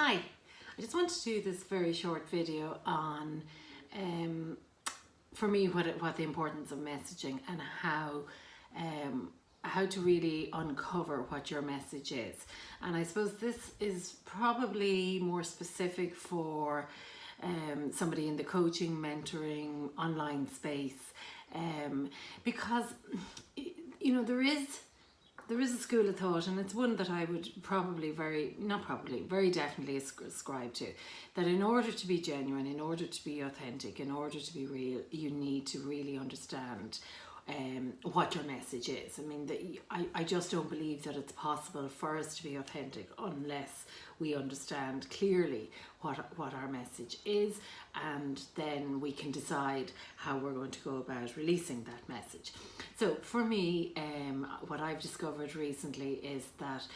Hi, I just wanted to do this very short video on, for me, what the importance of messaging and how to really uncover what your message is. And I suppose this is probably more specific for somebody in the coaching, mentoring, online space, because there is a school of thought, and it's one that I would very definitely ascribe to, that in order to be genuine, in order to be authentic, in order to be real, you need to really understand what your message is. I mean, I just don't believe that it's possible for us to be authentic unless we understand clearly what our message is, and then we can decide how we're going to go about releasing that message. So for me, what I've discovered recently is that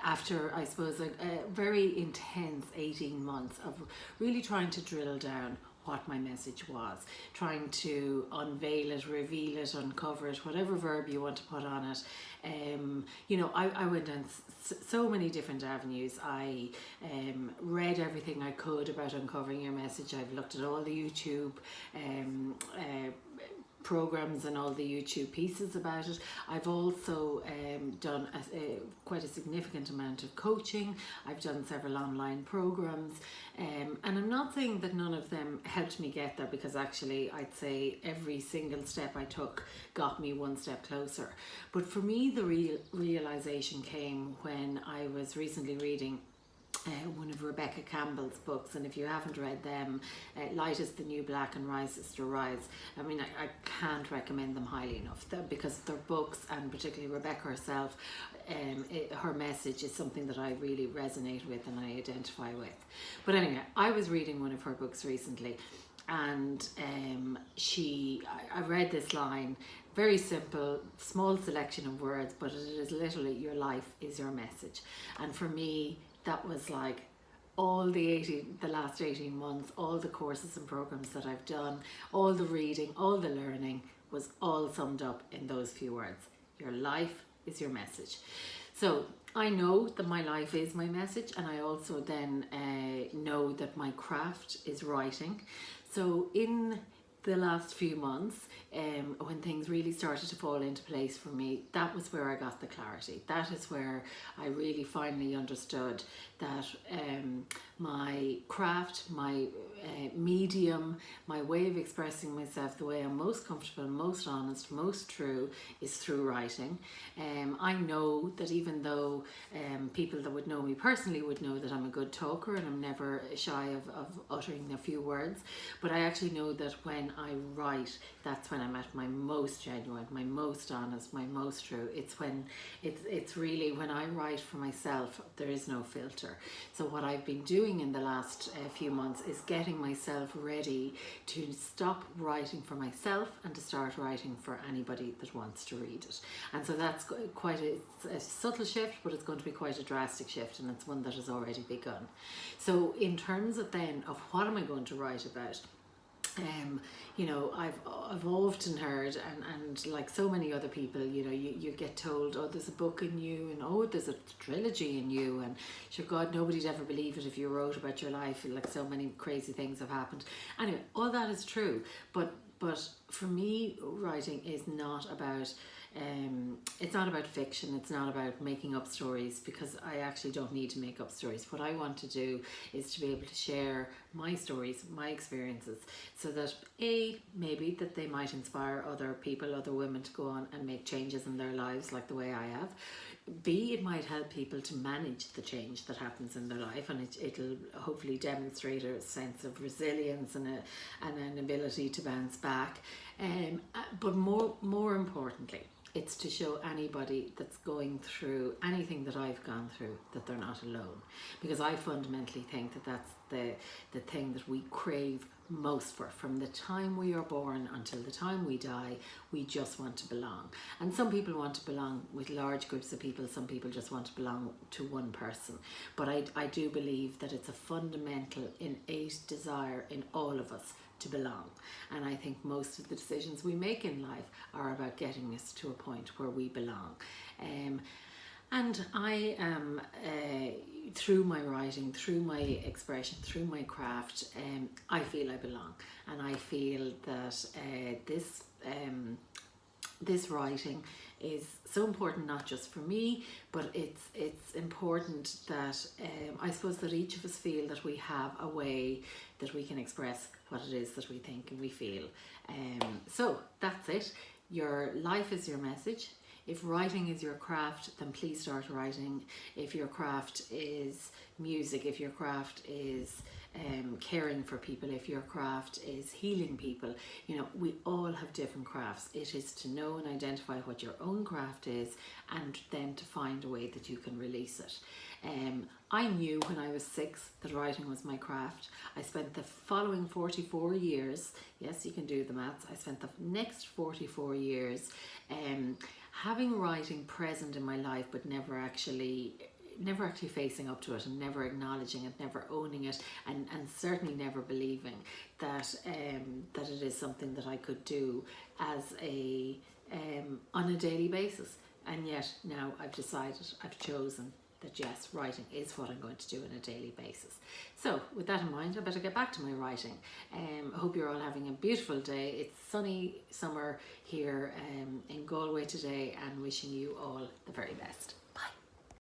after, I suppose, a very intense 18 months of really trying to drill down what my message was, trying to unveil it, reveal it, uncover it, whatever verb you want to put on it. I went down so many different avenues. I read everything I could about uncovering your message. I've looked at all the YouTube programs and all the YouTube pieces about it. I've also done quite a significant amount of coaching. I've done several online programs, and I'm not saying that none of them helped me get there, because actually I'd say every single step I took got me one step closer. But for me, the realization came when I was recently reading one of Rebecca Campbell's books, and if you haven't read them, Light is the New Black and Rise is to Rise. I mean, I can't recommend them highly enough, because they're books, and particularly Rebecca herself, her message is something that I really resonate with and I identify with. But anyway, I was reading one of her books recently, and I read this line, very simple, small selection of words, but it is literally, your life is your message. And for me, that was like all the last 18 months, all the courses and programs that I've done, all the reading, all the learning was all summed up in those few words. Your life is your message. So I know that my life is my message, and I also then know that my craft is writing. So in the last few months, when things really started to fall into place for me, that was where I got the clarity. That is where I really finally understood that my craft, my medium, my way of expressing myself, the way I'm most comfortable, most honest, most true, is through writing. I know that even though people that would know me personally would know that I'm a good talker and I'm never shy of uttering a few words, but I actually know that when I write, that's when I'm at my most genuine, my most honest, my most true. It's really when I write for myself, there is no filter. So what I've been doing in the last few months is getting myself ready to stop writing for myself and to start writing for anybody that wants to read it. And so that's quite a subtle shift, but it's going to be quite a drastic shift, and it's one that has already begun. So in terms of then of what am I going to write about, I've often heard, and like so many other people, you get told, oh, there's a book in you, and oh, there's a trilogy in you, and sure God, nobody'd ever believe it if you wrote about your life, like so many crazy things have happened. Anyway, all that is true, but for me, writing is not about it's not about fiction, it's not about making up stories, because I actually don't need to make up stories. What I want to do is to be able to share my stories, my experiences, so that maybe that they might inspire other people, other women, to go on and make changes in their lives like the way I have. B, it might help people to manage the change that happens in their life, and it'll hopefully demonstrate a sense of resilience and an ability to bounce back. But more importantly, it's to show anybody that's going through anything that I've gone through that they're not alone, because I fundamentally think that that's the thing that we crave most for. From the time we are born until the time we die, we just want to belong. And some people want to belong with large groups of people, some people just want to belong to one person. But I do believe that it's a fundamental innate desire in all of us to belong. And I think most of the decisions we make in life are about getting us to a point where we belong. And I am, through my writing, through my expression, through my craft, I feel I belong. And I feel that this writing is so important, not just for me, but it's important that I suppose that each of us feel that we have a way that we can express what it is that we think and we feel. So that's it. Your life is your message. If writing is your craft, then please start writing. If your craft is music, if your craft is caring for people, if your craft is healing people, you know, we all have different crafts. It is to know and identify what your own craft is, and then to find a way that you can release it. I knew when I was 6 that writing was my craft. I spent the following 44 years, yes, you can do the maths, I spent the next 44 years having writing present in my life, but never actually facing up to it, and never acknowledging it, never owning it, and certainly never believing that that it is something that I could do as on a daily basis. And yet now I've decided, I've chosen that yes, writing is what I'm going to do on a daily basis. So with that in mind, I better get back to my writing. I hope you're all having a beautiful day. It's sunny summer here in Galway today, and wishing you all the very best.